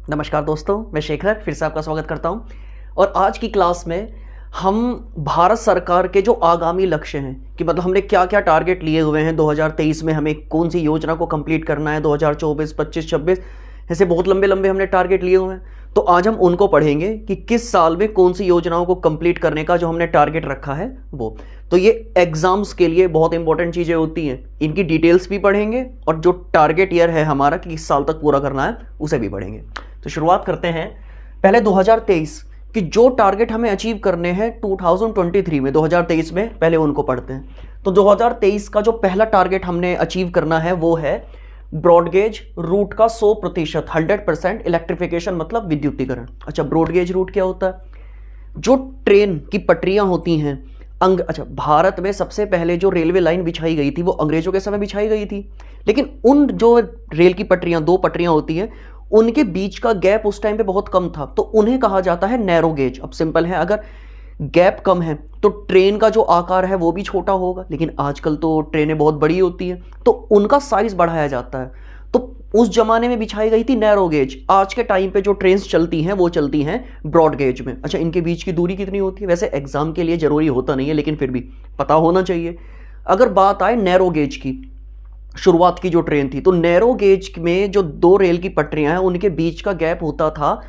नमस्कार दोस्तों, मैं शेखर फिर से आपका स्वागत करता हूं। और आज की क्लास में हम भारत सरकार के जो आगामी लक्ष्य हैं कि मतलब हमने क्या क्या टारगेट लिए हुए हैं 2023 में, हमें कौन सी योजना को कंप्लीट करना है, 2024, 25, 26 ऐसे बहुत लंबे लंबे हमने टारगेट लिए हुए हैं। तो आज हम उनको पढ़ेंगे कि किस साल में कौन सी योजनाओं को कंप्लीट करने का जो हमने टारगेट रखा है वो। तो ये एग्जाम्स के लिए बहुत इंपॉर्टेंट चीज़ें होती हैं, इनकी डिटेल्स भी पढ़ेंगे और जो टारगेट ईयर है हमारा कि किस साल तक पूरा करना है उसे भी पढ़ेंगे। तो शुरुआत करते हैं पहले 2023 कि जो टारगेट हमें अचीव करने हैं 2023 में, 2023 में पहले उनको पढ़ते हैं। तो 2023 का जो पहला टारगेट हमने अचीव करना है वो है ब्रॉडगेज रूट का 100%, 100% इलेक्ट्रिफिकेशन मतलब विद्युतीकरण। अच्छा, ब्रॉडगेज रूट क्या होता है? जो ट्रेन की पटरियां होती हैं भारत में सबसे पहले जो रेलवे लाइन बिछाई गई थी वो अंग्रेजों के समय बिछाई गई थी, लेकिन उन जो रेल की पटरियां, दो पटरियां होती हैं, उनके बीच का गैप उस टाइम पे बहुत कम था, तो उन्हें कहा जाता है नैरो गेज। अब सिंपल है, अगर गैप कम है तो ट्रेन का जो आकार है वो भी छोटा होगा, लेकिन आजकल तो ट्रेनें बहुत बड़ी होती हैं तो उनका साइज बढ़ाया जाता है। तो उस जमाने में बिछाई गई थी नैरो गेज। आज के टाइम पे जो ट्रेन्स चलती हैं वो चलती हैं ब्रॉड गेज में। अच्छा, इनके बीच की दूरी कितनी होती है? वैसे एग्जाम के लिए जरूरी होता नहीं है, लेकिन फिर भी पता होना चाहिए। अगर बात आए नैरो गेज की, शुरुआत की जो ट्रेन थी, तो नैरो गेज में जो दो रेल की पटरियां हैं उनके बीच का गैप होता था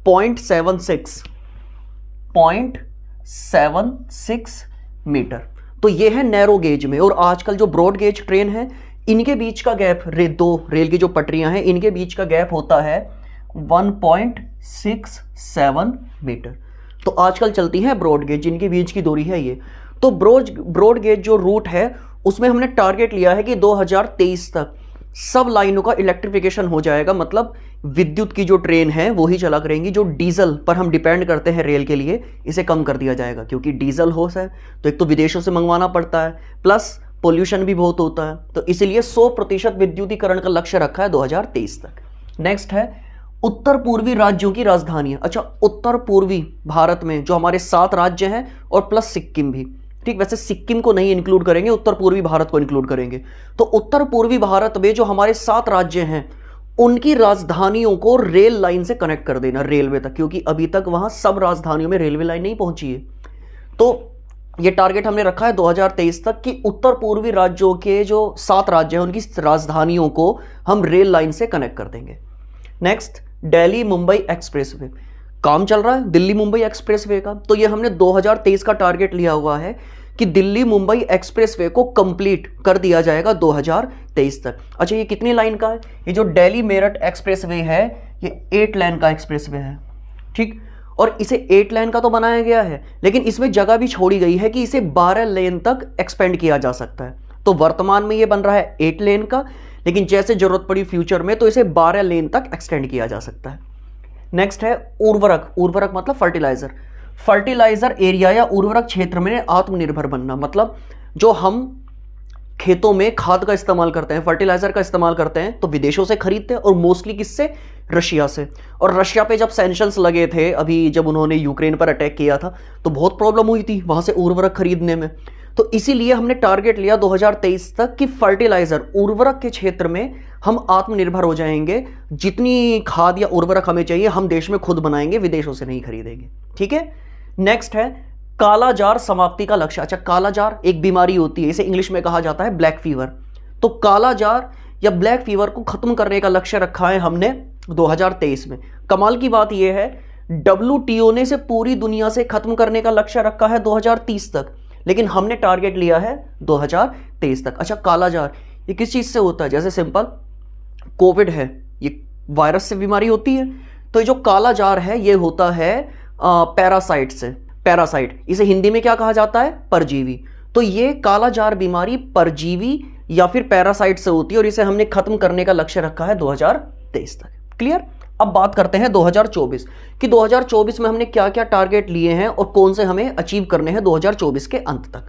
0.76 मीटर। तो ये है नैरो गेज में। और आजकल जो ब्रॉड गेज ट्रेन है इनके बीच का गैप, दो रेल की जो पटरियां हैं इनके बीच का गैप होता है 1.67 मीटर। तो आजकल चलती है ब्रॉड गेज, जिनके बीच की दूरी है ये। तो ब्रॉड गेज जो रूट है उसमें हमने टारगेट लिया है कि 2023 तक सब लाइनों का इलेक्ट्रिफिकेशन हो जाएगा, मतलब विद्युत की जो ट्रेन है वो ही चला करेंगी। जो डीजल पर हम डिपेंड करते हैं रेल के लिए, इसे कम कर दिया जाएगा, क्योंकि डीजल हो है तो एक तो विदेशों से मंगवाना पड़ता है, प्लस पोल्यूशन भी बहुत होता है, तो इसलिए 100% विद्युतीकरण का लक्ष्य रखा है 2023 तक। नेक्स्ट है उत्तर पूर्वी राज्यों की राजधानियां। अच्छा, उत्तर पूर्वी भारत में जो हमारे 7 राज्य हैं और प्लस सिक्किम भी, ठीक, वैसे सिक्किम को नहीं इंक्लूड करेंगे, उत्तर पूर्वी भारत को इंक्लूड करेंगे। तो उत्तर पूर्वी भारत में जो हमारे 7 राज्य हैं उनकी राजधानियों को रेल लाइन से कनेक्ट कर देना, रेलवे तक, क्योंकि अभी तक वहां सब राजधानियों में रेलवे लाइन नहीं पहुंची है। तो ये टारगेट हमने रखा है 2023 तक कि उत्तर पूर्वी राज्यों के जो 7 राज्य हैं उनकी राजधानियों को हम रेल लाइन से कनेक्ट कर देंगे। नेक्स्ट, दिल्ली मुंबई एक्सप्रेसवे, काम चल रहा है दिल्ली मुंबई एक्सप्रेसवे का। तो ये हमने 2023 का टारगेट लिया हुआ है कि दिल्ली मुंबई एक्सप्रेसवे को कंप्लीट कर दिया जाएगा 2023 तक। अच्छा, ये कितनी लाइन का है? ये जो दिल्ली मेरठ एक्सप्रेसवे है ये 8 लाइन का एक्सप्रेसवे है, ठीक। और इसे 8 लाइन का तो बनाया गया है, लेकिन इसमें जगह भी छोड़ी गई है कि इसे 12 लेन तक एक्सपेंड किया जा सकता है। तो वर्तमान में ये बन रहा है 8 लेन का, लेकिन जैसे जरूरत पड़ी फ्यूचर में तो इसे 12 लेन तक एक्सटेंड किया जा सकता है। नेक्स्ट है उर्वरक। उर्वरक मतलब फर्टिलाइजर। फर्टिलाइजर एरिया या उर्वरक क्षेत्र में आत्मनिर्भर बनना, मतलब जो हम खेतों में खाद का इस्तेमाल करते हैं, फर्टिलाइजर का इस्तेमाल करते हैं, तो विदेशों से खरीदते हैं, और मोस्टली किससे? रशिया से। और रशिया पे जब सैंक्शंस लगे थे, अभी जब उन्होंने यूक्रेन पर अटैक किया था, तो बहुत प्रॉब्लम हुई थी वहां से उर्वरक खरीदने में। तो इसीलिए हमने टारगेट लिया 2023 तक कि फर्टिलाइजर, उर्वरक के क्षेत्र में हम आत्मनिर्भर हो जाएंगे। जितनी खाद या उर्वरक हमें चाहिए हम देश में खुद बनाएंगे, विदेशों से नहीं खरीदेंगे, ठीक है। नेक्स्ट है कालाजार समाप्ति का लक्ष्य। अच्छा, कालाजार एक बीमारी होती है, इसे इंग्लिश में कहा जाता है ब्लैक फीवर। तो कालाजार या ब्लैक फीवर को खत्म करने का लक्ष्य रखा है हमने 2023 में। कमाल की बात यह है, WTO ने इसे पूरी दुनिया से खत्म करने का लक्ष्य रखा है 2030 तक, लेकिन हमने टारगेट लिया है 2023 तक। अच्छा, कालाजार ये किस चीज से होता है? जैसे सिंपल कोविड है, ये वायरस से बीमारी होती है, तो ये जो कालाजार है ये होता है पैरासाइट से। पैरासाइट, इसे हिंदी में क्या कहा जाता है? परजीवी। तो ये कालाजार बीमारी परजीवी या फिर पैरासाइट से होती है, और इसे हमने खत्म करने का लक्ष्य रखा है 2023 तक। क्लियर? अब बात करते हैं 2024 कि 2024 में हमने क्या क्या टारगेट लिए हैं और कौन से हमें अचीव करने हैं 2024 के अंत तक।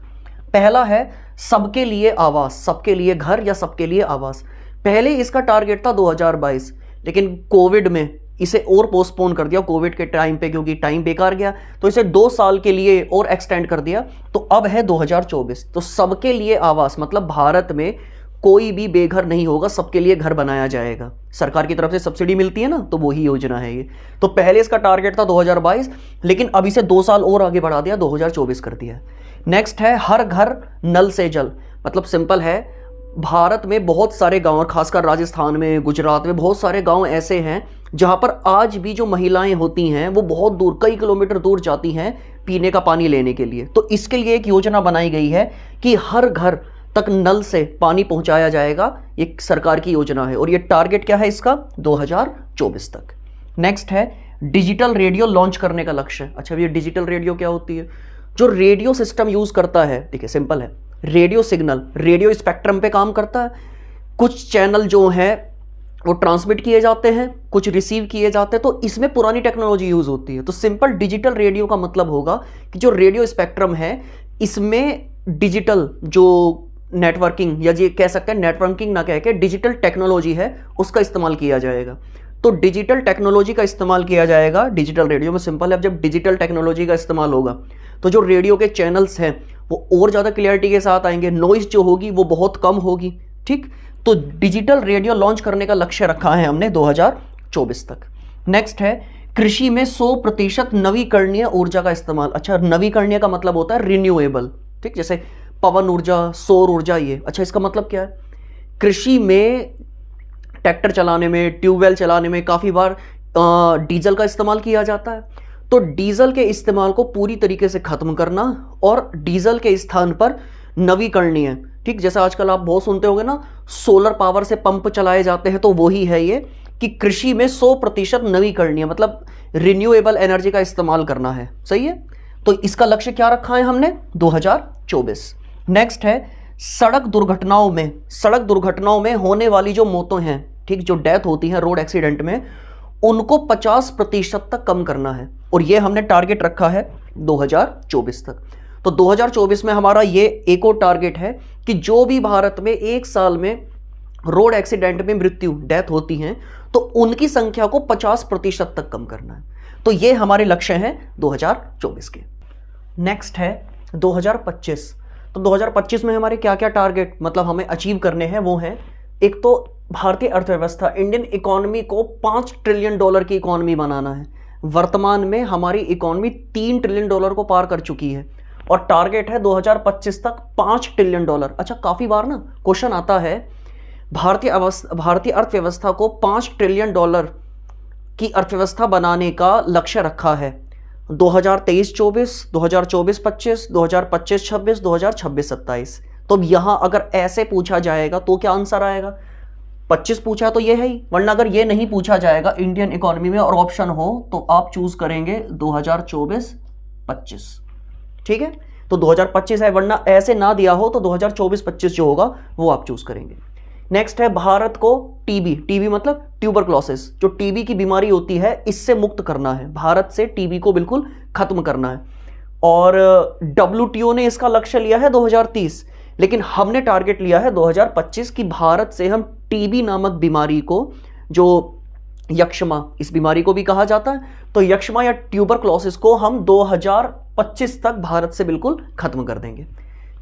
पहला है सबके लिए आवास, सबके लिए घर या सबके लिए आवास। पहले इसका टारगेट था 2022, लेकिन कोविड में इसे और पोस्टपोन कर दिया कोविड के टाइम पे, क्योंकि टाइम बेकार गया, तो इसे 2 साल के लिए और एक्सटेंड कर दिया। तो अब है 2024। तो सबके लिए आवास मतलब भारत में कोई भी बेघर नहीं होगा, सबके लिए घर बनाया जाएगा। सरकार की तरफ से सब्सिडी मिलती है ना, तो वही योजना है ये। तो पहले इसका टारगेट था 2022, लेकिन अब इसे 2 साल और आगे बढ़ा दिया, 2024 कर दिया। नेक्स्ट है हर घर नल से जल। मतलब सिंपल है, भारत में बहुत सारे गांव, खासकर राजस्थान में, गुजरात में बहुत सारे गांव ऐसे हैं जहां पर आज भी जो महिलाएं होती हैं वो बहुत दूर, कई किलोमीटर दूर जाती हैं पीने का पानी लेने के लिए। तो इसके लिए एक योजना बनाई गई है कि हर घर तक नल से पानी पहुंचाया जाएगा। ये सरकार की योजना है और ये टारगेट क्या है इसका, 2024 तक। नेक्स्ट है डिजिटल रेडियो लॉन्च करने का लक्ष्य। अच्छा, ये डिजिटल रेडियो क्या होती है? जो रेडियो सिस्टम यूज करता है, देखिए सिंपल है, रेडियो सिग्नल रेडियो स्पेक्ट्रम पे काम करता है। कुछ चैनल जो है वो ट्रांसमिट किए जाते हैं, कुछ रिसीव किए जाते हैं, तो इसमें पुरानी टेक्नोलॉजी यूज होती है। तो सिंपल डिजिटल रेडियो का मतलब होगा कि जो रेडियो स्पेक्ट्रम है इसमें डिजिटल जो नेटवर्किंग, या ये कह सकते हैं नेटवर्किंग ना कह के डिजिटल टेक्नोलॉजी है, उसका इस्तेमाल किया जाएगा। तो डिजिटल टेक्नोलॉजी का इस्तेमाल किया जाएगा डिजिटल रेडियो में। सिंपल है, अब जब डिजिटल टेक्नोलॉजी का इस्तेमाल होगा तो जो रेडियो के चैनल्स हैं वो और ज़्यादा क्लियरिटी के साथ आएंगे, नॉइज जो होगी वो बहुत कम होगी। ठीक, तो डिजिटल रेडियो लॉन्च करने का लक्ष्य रखा है हमने 2024 तक। नेक्स्ट है कृषि में 100% नवीकरणीय ऊर्जा का इस्तेमाल। अच्छा, नवीकरणीय का मतलब होता है रिन्यूएबल। ठीक, जैसे पवन ऊर्जा, सौर ऊर्जा, ये। अच्छा, इसका मतलब क्या है? कृषि में ट्रैक्टर चलाने में, ट्यूबवेल चलाने में काफ़ी बार डीजल का इस्तेमाल किया जाता है। तो डीजल के इस्तेमाल को पूरी तरीके से खत्म करना और डीजल के स्थान पर नवीकरणीय, ठीक, जैसे आजकल आप बहुत सुनते होंगे ना, सोलर पावर से पंप चलाए जाते हैं, तो वही है ये कि कृषि में 100% नवीकरणीय, मतलब रिन्यूएबल एनर्जी का इस्तेमाल करना है। सही है, तो इसका लक्ष्य क्या रखा है हमने, 2024। नेक्स्ट है सड़क दुर्घटनाओं में होने वाली जो मौतें हैं, ठीक, जो डेथ होती है रोड एक्सीडेंट में, उनको 50% तक कम करना है। और ये हमने टारगेट रखा है 2024 तक। तो 2024 में हमारा ये एक और टारगेट है कि जो भी भारत में एक साल में रोड एक्सीडेंट में मृत्यु, डेथ होती हैं, तो उनकी संख्या को 50% तक कम करना है। तो ये हमारे लक्ष्य हैं 2024 के। नेक्स्ट है 2025। तो 2025 में हमारे क्या क्या टारगेट मतलब हमें अचीव करने हैं, वो हैं, एक तो भारतीय अर्थव्यवस्था, इंडियन इकोनॉमी को $5 ट्रिलियन की इकोनॉमी बनाना है। वर्तमान में हमारी इकोनॉमी $3 ट्रिलियन को पार कर चुकी है और टारगेट है 2025 तक $5 ट्रिलियन। अच्छा, काफ़ी बार ना क्वेश्चन आता है, भारतीय अर्थव्यवस्था को $5 ट्रिलियन की अर्थव्यवस्था बनाने का लक्ष्य रखा है 2023-24, 2024-25, 2025-26, 2026-27। तो अब यहाँ अगर ऐसे पूछा जाएगा तो क्या आंसर आएगा? 25 पूछा है तो ये है ही, वरना अगर ये नहीं पूछा जाएगा इंडियन इकोनॉमी में और ऑप्शन हो तो आप चूज करेंगे 2024-25। ठीक है, तो 2025 है, वरना ऐसे ना दिया हो तो 2024-25 जो होगा वो आप चूज करेंगे। नेक्स्ट है भारत को टीबी मतलब ट्यूबरक्लोसिस, जो टीबी की बीमारी होती है, इससे मुक्त करना है। भारत से टीबी को बिल्कुल खत्म करना है। और WTO ने इसका लक्ष्य लिया है 2030, लेकिन हमने टारगेट लिया है 2025 की भारत से हम टीबी नामक बीमारी को, जो यक्ष्मा इस बीमारी को भी कहा जाता है, तो यक्ष्मा या ट्यूबरक्लोसिस को हम 2025 तक भारत से बिल्कुल खत्म कर देंगे।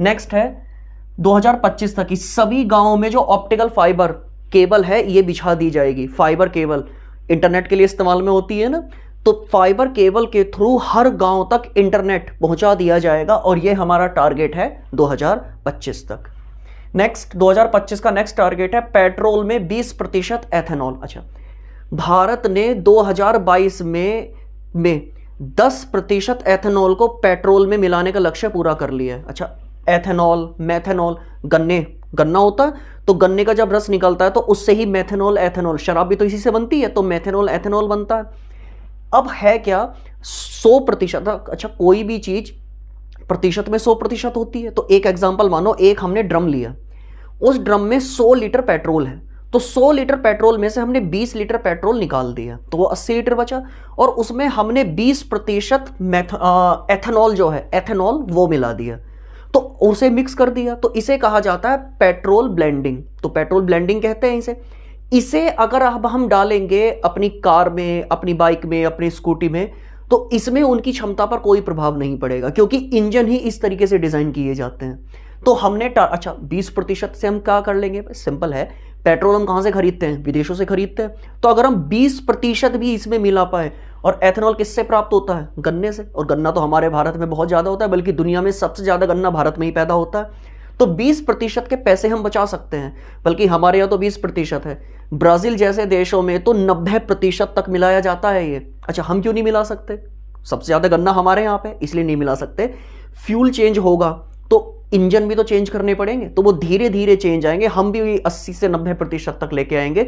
नेक्स्ट है 2025 तक इस सभी गांवों में जो ऑप्टिकल फाइबर केबल है ये बिछा दी जाएगी। फाइबर केबल इंटरनेट के लिए इस्तेमाल में होती है ना, तो फाइबर केबल के थ्रू हर गांव तक इंटरनेट पहुंचा दिया जाएगा और ये हमारा टारगेट है 2025 तक। नेक्स्ट 2025 का नेक्स्ट टारगेट है पेट्रोल में 20% एथेनॉल। अच्छा, भारत ने 2022 में 10% एथेनॉल को पेट्रोल में मिलाने का लक्ष्य पूरा कर लिया है। अच्छा, एथेनॉल, मेथेनॉल, गन्ना होता है, तो गन्ने का जब रस निकलता है तो उससे ही मेथेनॉल, एथेनॉल, शराब भी तो इसी से बनती है, तो मेथेनॉल, एथेनॉल बनता है। अब है क्या, 100%। अच्छा, कोई भी चीज प्रतिशत में 100% होती है, तो एक एग्जांपल मानो, एक हमने ड्रम लिया, उस ड्रम में 100 लीटर पेट्रोल है, तो 100 लीटर पेट्रोल में से हमने 20 लीटर पेट्रोल निकाल दिया, तो वो 80 लीटर बचा, और उसमें हमने 20% एथेनॉल जो है, एथेनॉल वो मिला दिया, तो उसे मिक्स कर दिया, तो इसे कहा जाता है पेट्रोल ब्लेंडिंग। तो पेट्रोल ब्लेंडिंग कहते हैं इसे अगर अब हम डालेंगे अपनी कार में, अपनी बाइक में, अपनी स्कूटी में, तो इसमें उनकी क्षमता पर कोई प्रभाव नहीं पड़ेगा, क्योंकि इंजन ही इस तरीके से डिजाइन किए जाते हैं। तो हमने अच्छा 20% से हम क्या कर लेंगे, सिंपल है, पेट्रोल हम कहां से खरीदते हैं, विदेशों से खरीदते हैं। तो अगर हम 20% भी इसमें मिला पाए, और एथेनॉल किससे प्राप्त होता है, गन्ने से, और गन्ना तो हमारे भारत में बहुत ज्यादा होता है, बल्कि दुनिया में सबसे ज्यादा गन्ना भारत में ही पैदा होता है। तो 20% के पैसे हम बचा सकते हैं, बल्कि हमारे यहाँ तो 20% है, ब्राजील जैसे देशों में तो 90% तक मिलाया जाता है ये। अच्छा हम क्यों नहीं मिला सकते, सबसे ज्यादा गन्ना हमारे यहाँ पे, इसलिए नहीं मिला सकते। फ्यूल चेंज होगा तो इंजन भी तो चेंज करने पड़ेंगे, तो वो धीरे धीरे चेंज आएंगे, हम भी 80 से 90% तक लेके आएंगे।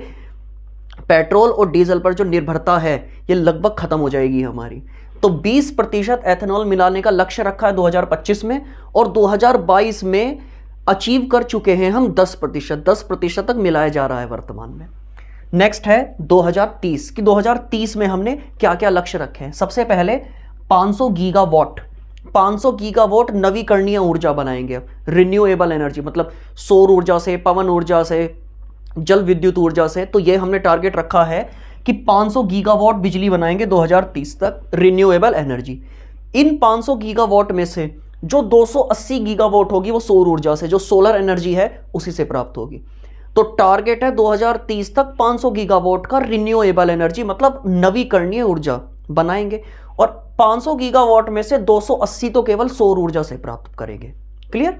पेट्रोल और डीजल पर जो निर्भरता है ये लगभग खत्म हो जाएगी हमारी। तो 20% एथेनॉल मिलाने का लक्ष्य रखा है 2025 में, और 2022 में अचीव कर चुके हैं हम 10% तक मिलाया जा रहा है वर्तमान में। नेक्स्ट है 2030 कि 2030 में हमने क्या क्या लक्ष्य रखे हैं। सबसे पहले 500 गीगावाट नवीकरणीय ऊर्जा बनाएंगे, रिन्यूएबल एनर्जी, मतलब सौर ऊर्जा से, पवन ऊर्जा से, जल विद्युत ऊर्जा से। तो ये हमने टारगेट रखा है कि 500 गीगावाट बिजली बनाएंगे 2030 तक, रिन्यूएबल एनर्जी। इन 500 गीगावाट में से जो 280 गीगावाट होगी वो सौर ऊर्जा से, जो सोलर एनर्जी है उसी से प्राप्त होगी। तो टारगेट है 2030 तक 500 गीगावाट का रिन्यूएबल एनर्जी, मतलब नवीकरणीय ऊर्जा बनाएंगे, और 500 गीगावाट में से 280 तो केवल सौर ऊर्जा से प्राप्त करेंगे। क्लियर।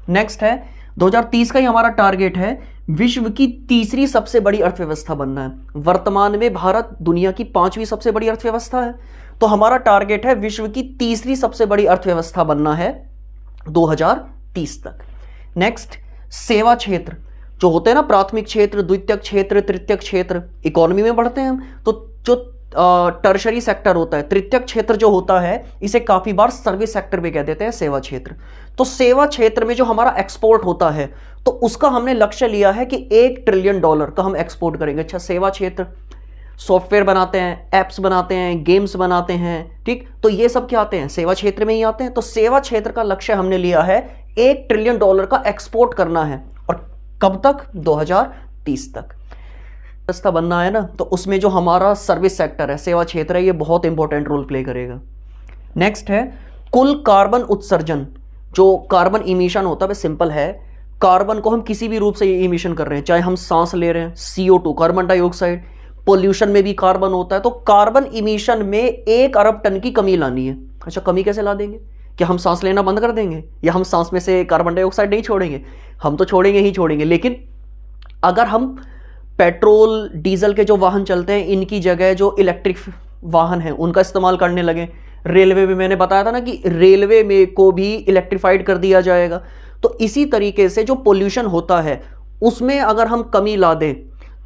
नेक्स्ट है 2030 का ही हमारा टारगेट है विश्व की तीसरी सबसे बड़ी अर्थव्यवस्था बनना है। वर्तमान में भारत दुनिया की 5वीं सबसे बड़ी अर्थव्यवस्था है, तो हमारा टारगेट है विश्व की तीसरी सबसे बड़ी अर्थव्यवस्था बनना है 2030 तक। नेक्स्ट सेवा क्षेत्र जो होते हैं ना, प्राथमिक क्षेत्र, द्वितीयक क्षेत्र, तृतीयक क्षेत्र, इकोनॉमी में बढ़ते हैं हम, तो जो टर्शरी सेक्टर होता है, तृतीयक क्षेत्र जो होता है, इसे काफी बार सर्विस सेक्टर भी कह देते हैं, सेवा क्षेत्र। तो सेवा क्षेत्र में जो हमारा एक्सपोर्ट होता है, तो उसका हमने लक्ष्य लिया है कि $1 ट्रिलियन का हम एक्सपोर्ट करेंगे। अच्छा सेवा क्षेत्र, सॉफ्टवेयर बनाते हैं, एप्स बनाते हैं, गेम्स बनाते हैं, ठीक, तो ये सब क्या आते हैं, सेवा क्षेत्र में ही आते हैं। तो सेवा क्षेत्र का लक्ष्य हमने लिया है $1 ट्रिलियन का एक्सपोर्ट करना है, और कब तक, 2030 तक रास्ता बनना है ना। तो उसमें जो हमारा सर्विस सेक्टर है, सेवा क्षेत्र है, ये बहुत इंपॉर्टेंट रोल प्ले करेगा। नेक्स्ट है कुल कार्बन उत्सर्जन, जो कार्बन इमिशन होता है, सिंपल है, कार्बन को हम किसी भी रूप से इमिशन कर रहे हैं, चाहे हम सांस ले रहे हैं, CO2 कार्बन डाइऑक्साइड, पोल्यूशन में भी कार्बन होता है, तो कार्बन इमिशन में 1 अरब टन की कमी लानी है। अच्छा कमी कैसे ला देंगे, क्या हम सांस लेना बंद कर देंगे, या हम सांस में से कार्बन डाइऑक्साइड नहीं छोड़ेंगे, हम तो छोड़ेंगे ही छोड़ेंगे। लेकिन अगर हम पेट्रोल डीजल के जो वाहन चलते हैं, इनकी जगह जो इलेक्ट्रिक वाहन हैं उनका इस्तेमाल करने लगे, रेलवे में मैंने बताया था ना कि रेलवे में को भी इलेक्ट्रीफाइड कर दिया जाएगा, तो इसी तरीके से जो पोल्यूशन होता है उसमें अगर हम कमी ला दें,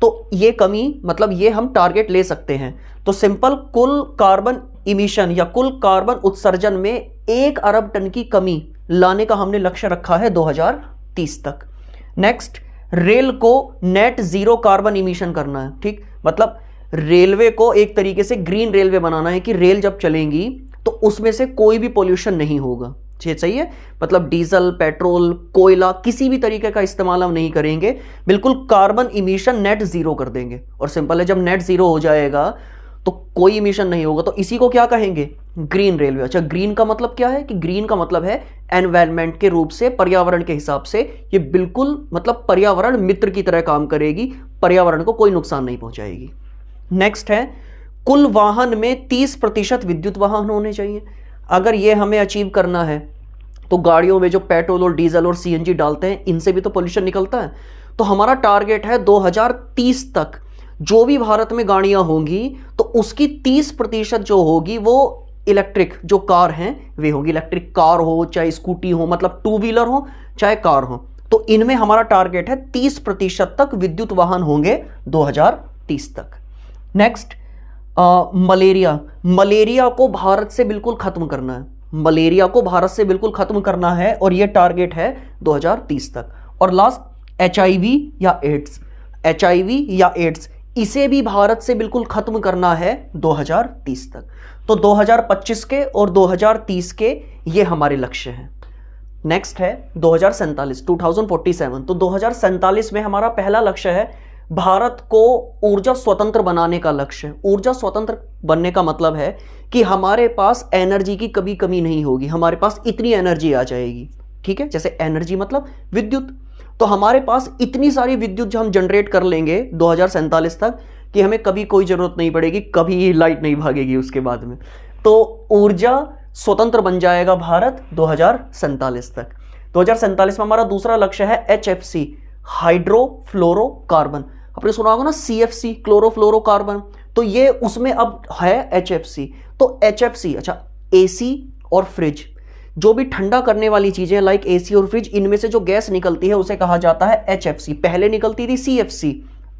तो ये कमी, मतलब ये हम टारगेट ले सकते हैं। तो सिंपल, कुल कार्बन इमिशन या कुल कार्बन उत्सर्जन में 1 अरब टन की कमी लाने का हमने लक्ष्य रखा है 2030 तक। नेक्स्ट, रेल को नेट जीरो कार्बन इमिशन करना है, ठीक, मतलब रेलवे को एक तरीके से ग्रीन रेलवे बनाना है कि रेल जब चलेंगी तो उसमें से कोई भी पोल्यूशन नहीं होगा। सही है, मतलब डीजल, पेट्रोल, कोयला, किसी भी तरीके का इस्तेमाल हम नहीं करेंगे, बिल्कुल कार्बन इमिशन नेट जीरो कर देंगे। और सिंपल है, जब नेट जीरो हो जाएगा तो कोई इमिशन नहीं होगा, तो इसी को क्या कहेंगे, ग्रीन रेलवे। अच्छा ग्रीन का मतलब क्या है, कि ग्रीन का मतलब है एनवायरनमेंट के रूप से, पर्यावरण के हिसाब से ये बिल्कुल मतलब पर्यावरण मित्र की तरह काम करेगी, पर्यावरण को कोई नुकसान नहीं पहुंचाएगी। नेक्स्ट है, कुल वाहन में 30% विद्युत वाहन होने चाहिए। अगर ये हमें अचीव करना है तो गाड़ियों में जो पेट्रोल और डीजल और CNG डालते हैं, इनसे भी तो पोल्यूशन निकलता है। तो हमारा टारगेट है 2030 तक जो भी भारत में गाड़ियां होंगी तो उसकी 30% जो होगी वो इलेक्ट्रिक जो कार हैं वे होगी। इलेक्ट्रिक कार हो चाहे स्कूटी हो, मतलब 2 व्हीलर हो चाहे कार हो, तो इनमें हमारा टारगेट है 30% तक विद्युत वाहन होंगे 2030 तक। नेक्स्ट, मलेरिया को भारत से बिल्कुल खत्म करना है, मलेरिया को भारत से बिल्कुल खत्म करना है, और यह टारगेट है 2030 तक। और लास्ट, HIV या एड्स, इसे भी भारत से बिल्कुल खत्म करना है 2030 तक। तो 2025 के और 2030 के ये हमारे लक्ष्य हैं। नेक्स्ट है 2047 तो 2047 में हमारा पहला लक्ष्य है भारत को ऊर्जा स्वतंत्र बनाने का लक्ष्य। ऊर्जा स्वतंत्र बनने का मतलब है कि हमारे पास एनर्जी की कभी कमी नहीं होगी, हमारे पास इतनी एनर्जी आ जाएगी, ठीक है, जैसे एनर्जी मतलब विद्युत। तो हमारे पास इतनी सारी विद्युत जो हम जनरेट कर लेंगे 2047 तक कि हमें कभी कोई जरूरत नहीं पड़ेगी, कभी लाइट नहीं भागेगी उसके बाद में। तो ऊर्जा स्वतंत्र बन जाएगा भारत 2047 तक। 2047 में हमारा दूसरा लक्ष्य है HFC, हाइड्रोफ्लोरोकार्बन। आपने सुना होगा ना CFC, क्लोरोफ्लोरोकार्बन, तो ये उसमें अब है HFC। तो HFC, अच्छा AC और फ्रिज, जो भी ठंडा करने वाली चीजें लाइक AC और फ्रिज, इनमें से जो गैस निकलती है उसे कहा जाता है HFC। पहले निकलती थी CFC,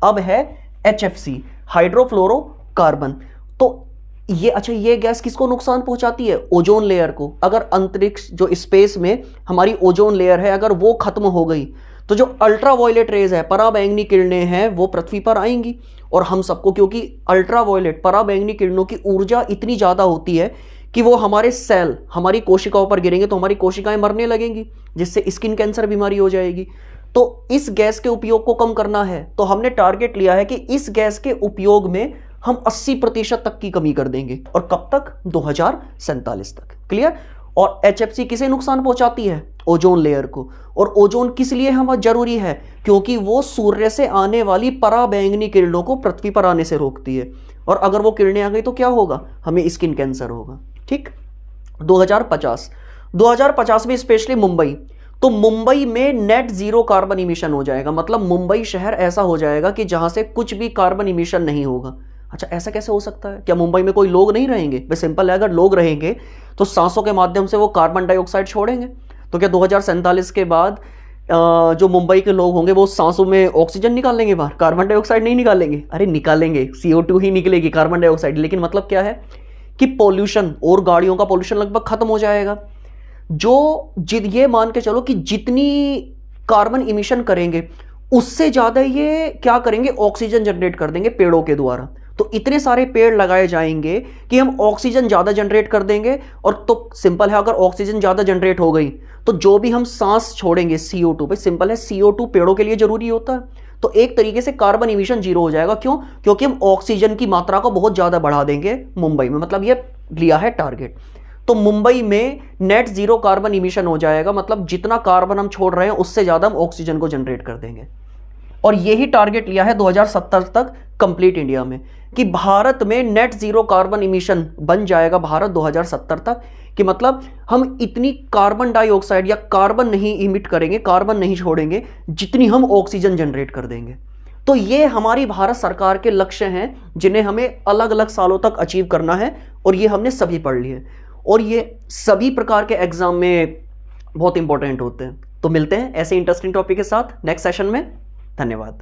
अब है HFC, हाइड्रोफ्लोरोकार्बन। तो ये, अच्छा ये गैस किसको नुकसान पहुंचाती है? ओजोन लेयर को। अगर अंतरिक्ष जो स्पेस में हमारी ओजोन लेयर है अगर वो खत्म हो गई तो जो अल्ट्रावायलेट रेज है, पराबैंगनी किरणें हैं, वो पृथ्वी पर आएंगी और हम सबको, क्योंकि अल्ट्रावायलेट पराबैंगनी किरणों की ऊर्जा इतनी ज्यादा होती है कि वो हमारे सेल, हमारी कोशिकाओं पर गिरेंगे तो हमारी कोशिकाएं मरने लगेंगी, जिससे स्किन कैंसर बीमारी हो जाएगी। तो इस गैस के उपयोग को कम करना है, तो हमने टारगेट लिया है कि इस गैस के उपयोग में हम 80% तक की कमी कर देंगे। और कब तक? 2047 तक। क्लियर? और HFC किसे नुकसान पहुंचाती है? ओजोन लेयर को। और ओजोन किस लिए हमें जरूरी है? क्योंकि वो सूर्य से आने वाली पराबैंगनी किरणों को पृथ्वी पर आने से रोकती है, और अगर वो किरणें आ गई तो क्या होगा? हमें स्किन कैंसर होगा। ठीक। 2050 में स्पेशली मुंबई, तो मुंबई में नेट जीरो कार्बन इमिशन हो जाएगा। मतलब मुंबई शहर ऐसा हो जाएगा कि जहां से कुछ भी कार्बन इमिशन नहीं होगा। अच्छा, ऐसा कैसे हो सकता है? क्या मुंबई में कोई लोग नहीं रहेंगे? भाई सिंपल है, अगर लोग रहेंगे तो सांसों के माध्यम से वो कार्बन डाइऑक्साइड छोड़ेंगे। तो क्या 2047 के बाद जो मुंबई के लोग होंगे वो सांसों में ऑक्सीजन निकाल लेंगे बाहर, कार्बन डाइऑक्साइड नहीं निकालेंगे? अरे निकालेंगे, CO2 ही निकलेगी, कार्बन डाइऑक्साइड। लेकिन मतलब क्या है कि पोल्यूशन और गाड़ियों का पोल्यूशन लगभग खत्म हो जाएगा। ये मान के चलो कि जितनी कार्बन इमिशन करेंगे उससे ज्यादा ये क्या करेंगे? ऑक्सीजन जनरेट कर देंगे पेड़ों के द्वारा। तो इतने सारे पेड़ लगाए जाएंगे कि हम ऑक्सीजन ज्यादा जनरेट कर देंगे। और तो सिंपल है, अगर ऑक्सीजन ज्यादा जनरेट हो गई तो जो भी हम सांस छोड़ेंगे CO2, भाई सिंपल है, CO2 पेड़ों के लिए जरूरी होता है। तो एक तरीके से कार्बन इमिशन जीरो हो जाएगा। क्यों? क्योंकि हम ऑक्सीजन की मात्रा को बहुत ज्यादा बढ़ा देंगे मुंबई में। मतलब ये लिया है टारगेट। तो मुंबई में नेट जीरो कार्बन इमिशन हो जाएगा। मतलब जितना कार्बन हम छोड़ रहे हैं उससे ज्यादा हम ऑक्सीजन को जनरेट कर देंगे। और यही टारगेट लिया है 2070 तक कंप्लीट इंडिया में, कि भारत में नेट जीरो कार्बन इमिशन बन जाएगा भारत 2070 तक। कि मतलब हम इतनी कार्बन डाइऑक्साइड या कार्बन नहीं इमिट करेंगे, कार्बन नहीं छोड़ेंगे, जितनी हम ऑक्सीजन जनरेट कर देंगे। तो ये हमारी भारत सरकार के लक्ष्य हैं जिन्हें हमें अलग अलग सालों तक अचीव करना है, और ये हमने सभी पढ़ लिए। और ये सभी प्रकार के एग्जाम में बहुत इंपॉर्टेंट होते हैं। तो मिलते हैं ऐसे इंटरेस्टिंग टॉपिक के साथ नेक्स्ट सेशन में। धन्यवाद।